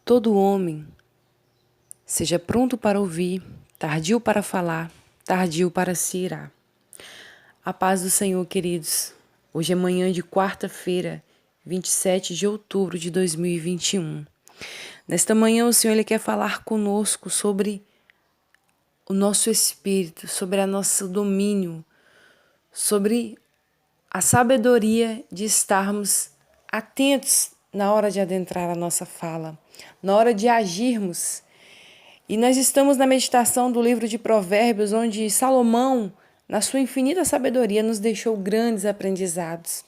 Todo homem seja pronto para ouvir, tardio para falar, tardio para se irar. A paz do Senhor, queridos. Hoje é manhã de quarta-feira, 27 de outubro de 2021. Nesta manhã o Senhor ele quer falar conosco sobre o nosso espírito, sobre o nosso domínio, sobre a sabedoria de estarmos atentos na hora de adentrar a nossa fala, na hora de agirmos. E nós estamos na meditação do livro de Provérbios, onde Salomão, na sua infinita sabedoria, nos deixou grandes aprendizados.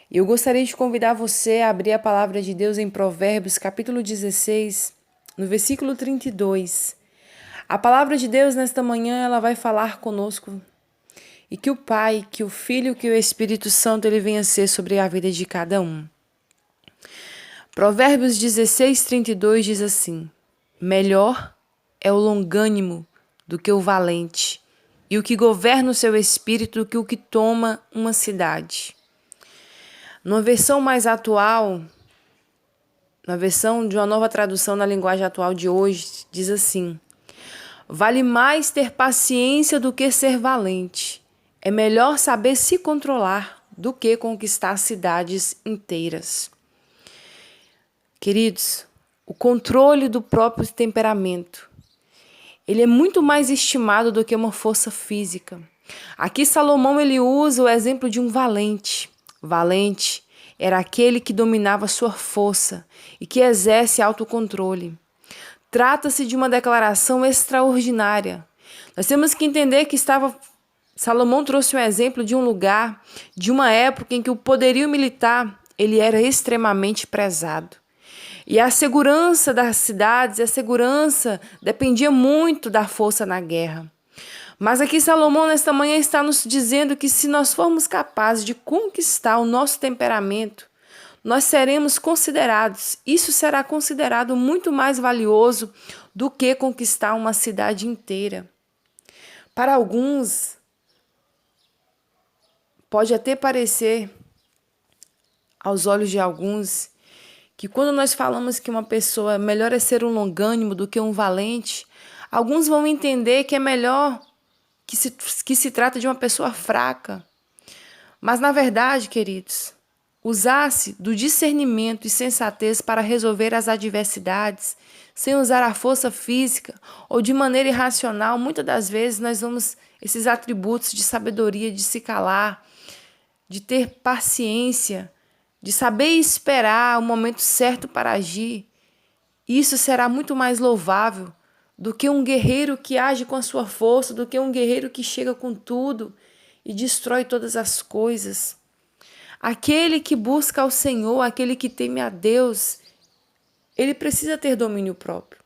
E eu gostaria de convidar você a abrir a palavra de Deus em Provérbios, capítulo 16, no versículo 32. A palavra de Deus nesta manhã, ela vai falar conosco. E que o Pai, que o Filho, que o Espírito Santo, ele venha ser sobre a vida de cada um. Provérbios 16, 32 diz assim: melhor é o longânimo do que o valente, e o que governa o seu espírito do que o que toma uma cidade. Numa versão mais atual, na versão de uma nova tradução na linguagem atual de hoje, diz assim: vale mais ter paciência do que ser valente. É melhor saber se controlar do que conquistar cidades inteiras. Queridos, o controle do próprio temperamento, ele é muito mais estimado do que uma força física. Aqui Salomão ele usa o exemplo de um valente. Valente era aquele que dominava sua força e que exerce autocontrole. Trata-se de uma declaração extraordinária. Nós temos que entender que Salomão trouxe um exemplo de um lugar, de uma época em que o poderio militar ele era extremamente prezado. E a segurança das cidades, a segurança dependia muito da força na guerra. Mas aqui Salomão nesta manhã está nos dizendo que se nós formos capazes de conquistar o nosso temperamento, nós seremos considerados, isso será considerado muito mais valioso do que conquistar uma cidade inteira. Para alguns, pode até parecer, aos olhos de alguns, que quando nós falamos que uma pessoa melhor é ser um longânimo do que um valente, alguns vão entender que é melhor que se trata de uma pessoa fraca. Mas na verdade, queridos, usar-se do discernimento e sensatez para resolver as adversidades, sem usar a força física ou de maneira irracional, muitas das vezes nós vamos esses atributos de sabedoria, de se calar, de ter paciência, de saber esperar o momento certo para agir. Isso será muito mais louvável do que um guerreiro que age com a sua força, do que um guerreiro que chega com tudo e destrói todas as coisas. Aquele que busca ao Senhor, aquele que teme a Deus, ele precisa ter domínio próprio.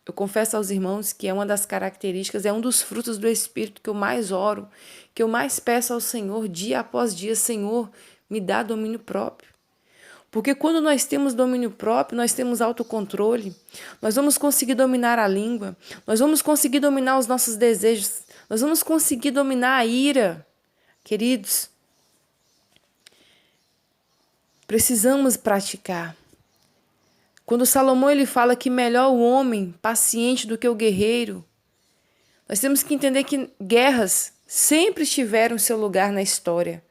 Eu confesso aos irmãos que é uma das características, é um dos frutos do Espírito que eu mais oro, que eu mais peço ao Senhor dia após dia: Senhor, me dá domínio próprio. Porque quando nós temos domínio próprio, nós temos autocontrole, nós vamos conseguir dominar a língua, nós vamos conseguir dominar os nossos desejos, nós vamos conseguir dominar a ira. Queridos, precisamos praticar. Quando Salomão ele fala que melhor o homem paciente do que o guerreiro, nós temos que entender que guerras sempre tiveram seu lugar na história.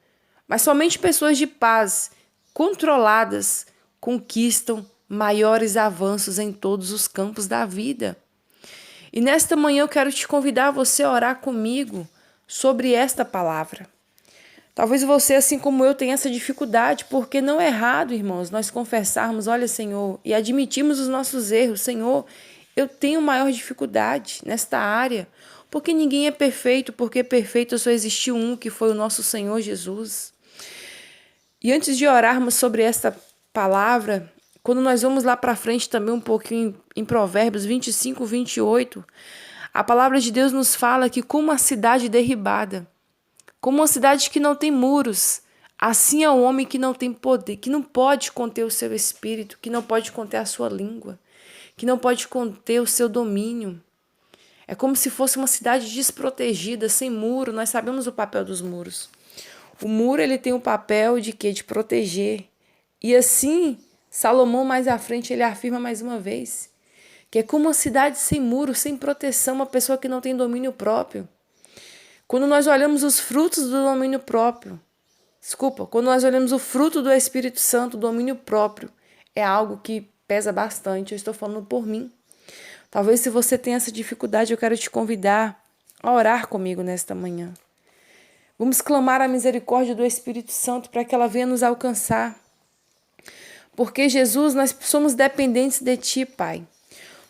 Mas somente pessoas de paz, controladas, conquistam maiores avanços em todos os campos da vida. E nesta manhã eu quero te convidar a você a orar comigo sobre esta palavra. Talvez você, assim como eu, tenha essa dificuldade, porque não é errado, irmãos, nós confessarmos: olha, Senhor, e admitirmos os nossos erros. Senhor, eu tenho maior dificuldade nesta área, porque ninguém é perfeito, porque perfeito só existiu um, que foi o nosso Senhor Jesus. E antes de orarmos sobre esta palavra, quando nós vamos lá para frente também um pouquinho em Provérbios 25, 28, a palavra de Deus nos fala que como uma cidade derribada, como uma cidade que não tem muros, assim é o homem que não tem poder, que não pode conter o seu espírito, que não pode conter a sua língua, que não pode conter o seu domínio. É como se fosse uma cidade desprotegida, sem muro. Nós sabemos o papel dos muros. O muro ele tem o papel de quê? De proteger. E assim Salomão, mais à frente, ele afirma mais uma vez que é como uma cidade sem muro, sem proteção, uma pessoa que não tem domínio próprio. Quando nós olhamos os frutos do domínio próprio, quando nós olhamos o fruto do Espírito Santo, o domínio próprio, é algo que pesa bastante. Eu estou falando por mim. Talvez se você tenha essa dificuldade, eu quero te convidar a orar comigo nesta manhã. Vamos clamar a misericórdia do Espírito Santo para que ela venha nos alcançar. Porque, Jesus, nós somos dependentes de Ti, Pai.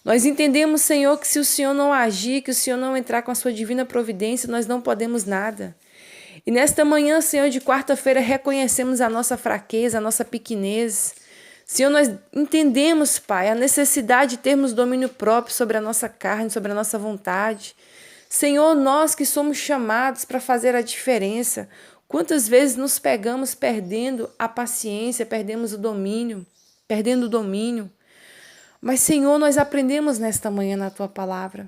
Nós entendemos, Senhor, que se o Senhor não agir, que o Senhor não entrar com a sua divina providência, nós não podemos nada. E nesta manhã, Senhor, de quarta-feira, reconhecemos a nossa fraqueza, a nossa pequenez. Senhor, nós entendemos, Pai, a necessidade de termos domínio próprio sobre a nossa carne, sobre a nossa vontade. Senhor, nós que somos chamados para fazer a diferença, quantas vezes nos pegamos perdendo a paciência, perdendo o domínio. Mas, Senhor, nós aprendemos nesta manhã na Tua palavra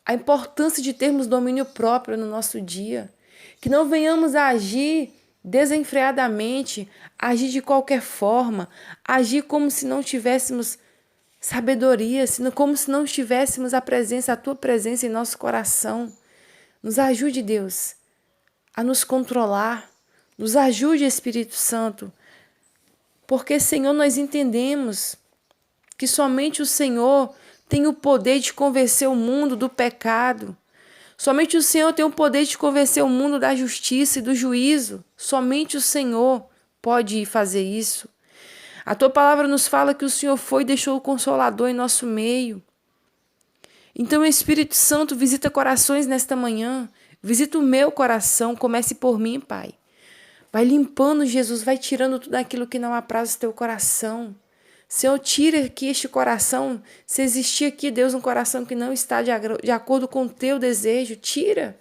a importância de termos domínio próprio no nosso dia. Que não venhamos a agir desenfreadamente, agir de qualquer forma, agir como se não tivéssemos sabedoria, como se não tivéssemos a Tua presença em nosso coração. Nos ajude, Deus, a nos controlar. Nos ajude, Espírito Santo. Porque, Senhor, nós entendemos que somente o Senhor tem o poder de convencer o mundo do pecado. Somente o Senhor tem o poder de convencer o mundo da justiça e do juízo. Somente o Senhor pode fazer isso. A Tua palavra nos fala que o Senhor foi e deixou o Consolador em nosso meio. Então, Espírito Santo, visita corações nesta manhã. Visita o meu coração. Comece por mim, Pai. Vai limpando, Jesus. Vai tirando tudo aquilo que não apraz o Teu coração. Senhor, tira aqui este coração. Se existir aqui, Deus, um coração que não está de acordo com o Teu desejo, tira.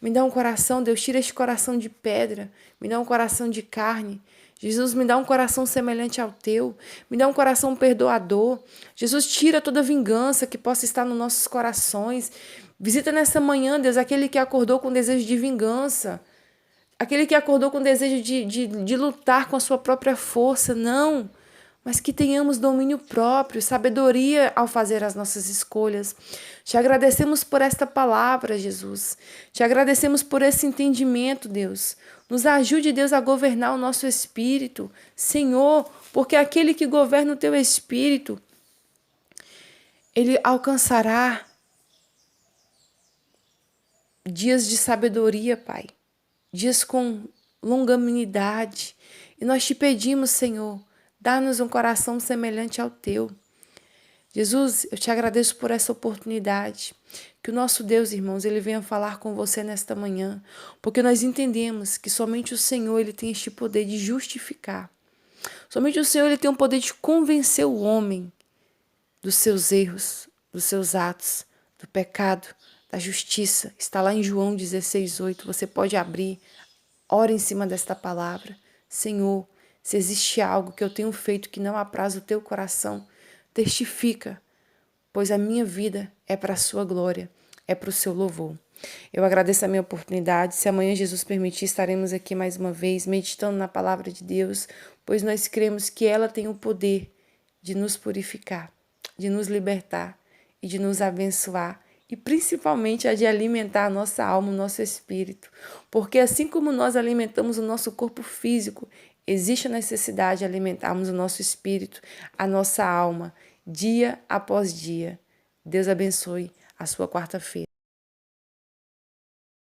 Me dá um coração, Deus, tira este coração de pedra. Me dá um coração de carne. Jesus, me dá um coração semelhante ao Teu. Me dá um coração perdoador. Jesus, tira toda vingança que possa estar nos nossos corações. Visita nessa manhã, Deus, aquele que acordou com desejo de vingança. Aquele que acordou com desejo de lutar com a sua própria força. Não. Mas que tenhamos domínio próprio, sabedoria ao fazer as nossas escolhas. Te agradecemos por esta palavra, Jesus. Te agradecemos por esse entendimento, Deus. Nos ajude, Deus, a governar o nosso espírito, Senhor, porque aquele que governa o teu espírito, ele alcançará dias de sabedoria, Pai. Dias com longanimidade. E nós te pedimos, Senhor, dá-nos um coração semelhante ao Teu. Jesus, eu te agradeço por essa oportunidade. Que o nosso Deus, irmãos, Ele venha falar com você nesta manhã. Porque nós entendemos que somente o Senhor Ele tem este poder de justificar. Somente o Senhor Ele tem o poder de convencer o homem dos seus erros, dos seus atos, do pecado, da justiça. Está lá em João 16:8. Você pode abrir, ora em cima desta palavra. Senhor, se existe algo que eu tenho feito que não apraz o Teu coração, testifica, pois a minha vida é para a Sua glória, é para o Seu louvor. Eu agradeço a minha oportunidade. Se amanhã Jesus permitir, estaremos aqui mais uma vez, meditando na palavra de Deus, pois nós cremos que ela tem o poder de nos purificar, de nos libertar e de nos abençoar, e principalmente a de alimentar a nossa alma, o nosso espírito. Porque assim como nós alimentamos o nosso corpo físico, existe a necessidade de alimentarmos o nosso espírito, a nossa alma, dia após dia. Deus abençoe a sua quarta-feira.